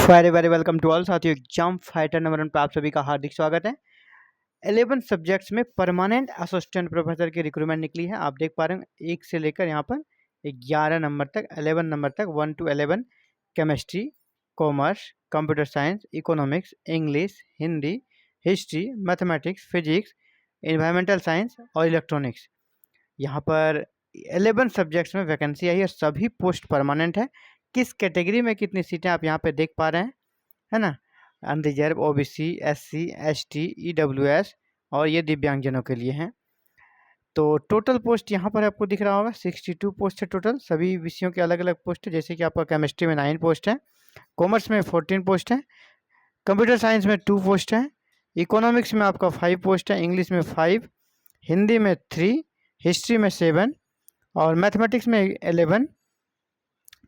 Very very welcome to all साथियों। Exam fighter number 1 पर आप सभी का हार्दिक स्वागत है। 11 सब्जेक्ट्स में परमानेंट असिस्टेंट प्रोफेसर की रिक्रूटमेंट निकली है। आप देख पा रहे हैं 1 से लेकर यहाँ पर 11 नंबर तक, 11 नंबर तक, 1 to 11 chemistry, commerce, computer science, economics, English, Hindi, history, mathematics, physics, environmental science और इलेक्ट्रॉनिक्स। यहाँ पर 11 सब्जेक्ट्स में वैकेंसी आई है। सभी पोस्ट परमानेंट है। किस कैटेगरी में कितनी सीटें आप यहाँ पे देख पा रहे हैं, है ना। Unreserve, OBC, SC, ST, EWS और ये दिव्यांगजनों के लिए हैं। तो टोटल पोस्ट यहाँ पर आपको दिख रहा होगा 62 पोस्ट है टोटल। सभी विषयों के अलग अलग पोस्ट है, जैसे कि आपका केमिस्ट्री में 9 पोस्ट है, कॉमर्स में 14 पोस्ट है, कंप्यूटर साइंस में 2 पोस्ट है, इकोनॉमिक्स में आपका 5 पोस्ट है, इंग्लिश में 5, हिंदी में 3, हिस्ट्री में 7 और मैथमेटिक्स में 11,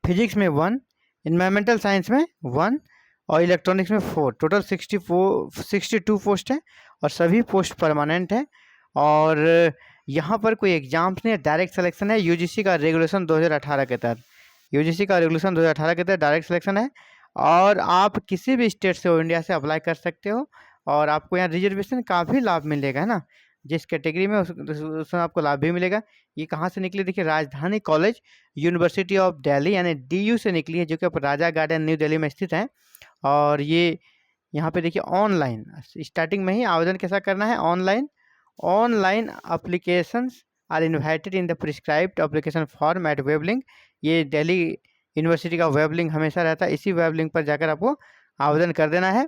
फिजिक्स में 1, इन्वायरमेंटल साइंस में 1 और इलेक्ट्रॉनिक्स में 4। टोटल 62 पोस्ट है और सभी पोस्ट परमानेंट है। और यहाँ पर कोई एग्जाम्स नहीं है, डायरेक्ट सिलेक्शन है। यूजीसी का रेगुलेशन 2018 के तहत, यूजीसी का रेगुलेशन 2018 के तहत डायरेक्ट सिलेक्शन है। और आप किसी भी स्टेट से हो, इंडिया से अप्लाई कर सकते हो और आपको यहाँ रिजर्वेशन का भी लाभ मिलेगा, है ना। जिस कैटेगरी में उसमें आपको लाभ भी मिलेगा। ये कहाँ से निकली, देखिए राजधानी कॉलेज यूनिवर्सिटी ऑफ दिल्ली यानी डीयू से निकली है, जो कि राजा गार्डन न्यू दिल्ली में स्थित है। और ये यहाँ पे देखिए ऑनलाइन स्टार्टिंग में ही आवेदन कैसा करना है, online applications are invited in the prescribed application form at web link. ये दिल्ली यूनिवर्सिटी का वेब लिंक हमेशा रहता है, इसी वेब लिंक पर जाकर आपको आवेदन कर देना है।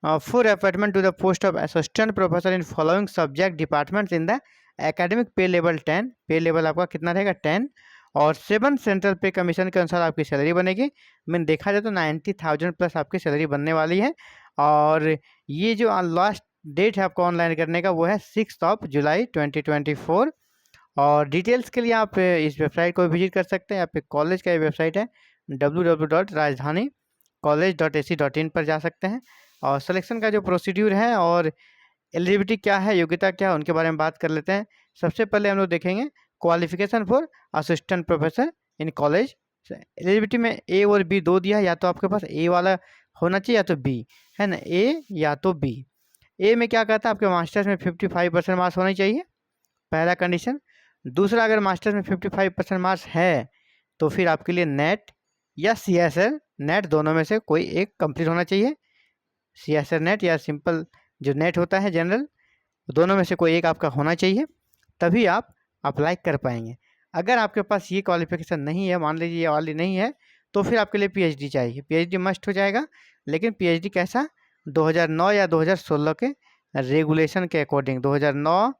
For appointment to the post of assistant professor in following subject departments in the academic pay level 10, pay level आपका कितना रहेगा 10 और 7 सेंट्रल पे कमीशन के अनुसार आपकी सैलरी बनेगी। मैंने देखा जाए तो 90,000 प्लस आपकी सैलरी बनने वाली है। और ये जो लास्ट डेट है आपको ऑनलाइन करने का वो है 6 जुलाई 2024। और डिटेल्स के लिए आप इस वेबसाइट को विजिट कर सकते हैं। यहाँ पे कॉलेज का वेबसाइट है www.rajdhani college.ac.in पर जा सकते हैं। और सिलेक्शन का जो प्रोसीड्यूर है और एलिजिबिलिटी क्या है, योग्यता क्या है, उनके बारे में बात कर लेते हैं। सबसे पहले हम लोग देखेंगे qualification for assistant professor in college. Eligibility में ए और बी दो दिया है, या तो आपके पास ए वाला होना चाहिए या तो बी, है ना, ए या तो बी। ए में क्या कहता है, आपके मास्टर्स में 55% मार्क्स होने चाहिए, पहला कंडीशन। दूसरा, अगर मास्टर्स में 55% मार्क्स है तो फिर आपके लिए नेट या CSR नेट दोनों में से कोई एक कंप्लीट होना चाहिए। CSR नेट या सिंपल जो नेट होता है जनरल, दोनों में से कोई एक आपका होना चाहिए, तभी आप अप्लाई कर पाएंगे। अगर आपके पास ये क्वालिफिकेशन नहीं है, मान लीजिए ये वाली नहीं है, तो फिर आपके लिए PhD चाहिए। PhD मस्ट हो जाएगा, लेकिन PhD कैसा, 2009 या 2016 के रेगुलेशन के अकॉर्डिंग, 2009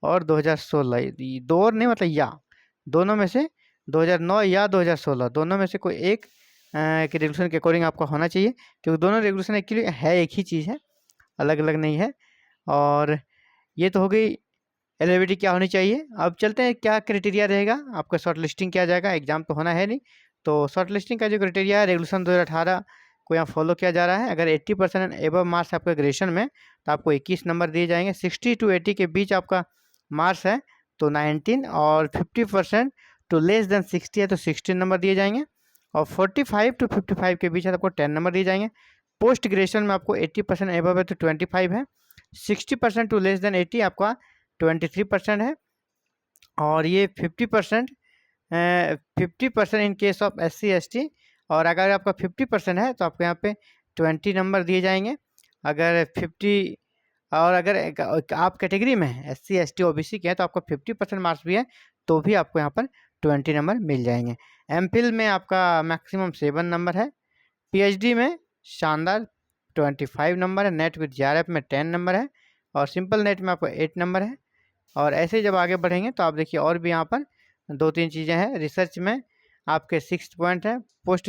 और 2016 दो और नहीं, मतलब या दोनों में से 2009 या 2016 दोनों में से कोई एक के रेगुलेशन के अकॉर्डिंग आपका होना चाहिए, क्योंकि दोनों रेगुलेशन एक्चुअली है एक ही चीज़ है, अलग अलग नहीं है। और ये तो हो गई एलिजिबिलिटी क्या होनी चाहिए। अब चलते हैं क्या क्राइटेरिया रहेगा, आपका शॉर्ट लिस्टिंग किया जाएगा, एग्जाम तो होना है नहीं। तो शॉर्ट लिस्टिंग का जो क्राइटेरिया है रेगुलेशन 2018 को यहाँ फॉलो किया जा रहा है। अगर 80% एबव मार्क्स आपके ग्रेजुएशन में तो आपको 21 नंबर दिए जाएंगे। 60 to 80 के बीच आपका मार्क्स है तो 19, और 50% टू लेस देन 60 है तो 16 नंबर दिए जाएंगे, और 45 to 55 के बीच है तो आपको 10 नंबर दिए जाएंगे। पोस्ट ग्रेजुएशन में आपको 80% एबव है तो 25 है, 60% टू लेस देन 80 आपका 23% है, और ये 50% in case of SC ST। और अगर आपका 50% है तो आपको यहाँ पे 20 नंबर दिए जाएंगे। अगर 50 और अगर आप कैटेगरी में है SC ST OBC के हैं तो आपको 50% मार्क्स भी है तो भी आपको यहाँ पर 20 नंबर मिल जाएंगे। MPhil में आपका मैक्सिमम 7 नंबर है, PhD में शानदार 25 नंबर है, नेट विद JRF में 10 नंबर है, और सिंपल नेट में आपको 8 नंबर है। और ऐसे ही जब आगे बढ़ेंगे तो आप देखिए और भी यहाँ पर 2-3 चीज़ें हैं। रिसर्च में आपके 6 पॉइंट है, पोस्ट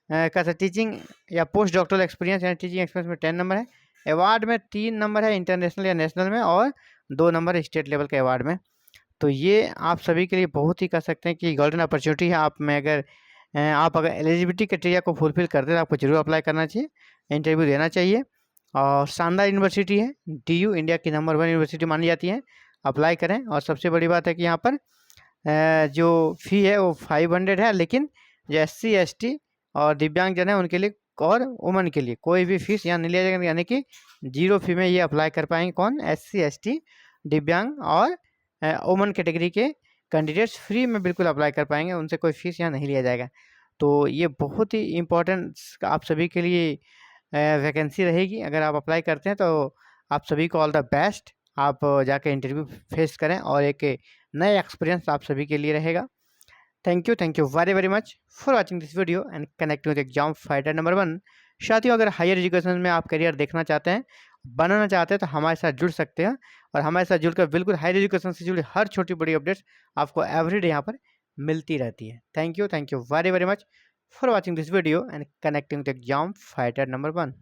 कैसा टीचिंग या पोस्ट डॉक्टरल एक्सपीरियंस यानी टीचिंग एक्सपीरियंस में 10 नंबर है। अवार्ड में 3 नंबर है इंटरनेशनल या नेशनल में, और 2 नंबर स्टेट लेवल के अवार्ड में। तो ये आप सभी के लिए बहुत ही कह सकते हैं कि गोल्डन अपॉर्चुनिटी है। आप अगर एलिजिबिलिटी क्राइटेरिया को फुलफिल करते हैं तो आपको जरूर अप्लाई करना चाहिए, इंटरव्यू देना चाहिए। और शानदार यूनिवर्सिटी है, DU इंडिया की नंबर 1 यूनिवर्सिटी मानी जाती है, अप्लाई करें। और सबसे बड़ी बात है कि यहाँ पर जो फ़ी है वो 500 है, लेकिन जो SC ST और दिव्यांगजन है उनके लिए और वुमन के लिए कोई भी फीस यहाँ नहीं लिया जाएगा, यानी कि 0 फी में ये अप्लाई कर पाएंगे। कौन? SC ST दिव्यांग और वुमन कैटेगरी के कैंडिडेट्स फ्री में बिल्कुल अप्लाई कर पाएंगे, उनसे कोई फीस यहाँ नहीं लिया जाएगा। तो ये बहुत ही इम्पोर्टेंट आप सभी के लिए वैकेंसी रहेगी। अगर आप अप्लाई करते हैं तो आप सभी को ऑल द बेस्ट। आप जाके इंटरव्यू फेस करें और एक नया एक्सपीरियंस आप सभी के लिए रहेगा। Thank you very very much for watching this video and connecting with exam fighter number 1। साथियों, अगर हायर एजुकेशन में आप करियर देखना चाहते हैं, बनाना चाहते हैं, तो हमारे साथ जुड़ सकते हैं और हमारे साथ जुड़कर बिल्कुल हायर एजुकेशन से जुड़ी हर छोटी बड़ी अपडेट्स आपको एवरीडे यहाँ पर मिलती रहती है। Thank you very very much for watching this video and connecting with exam fighter number 1।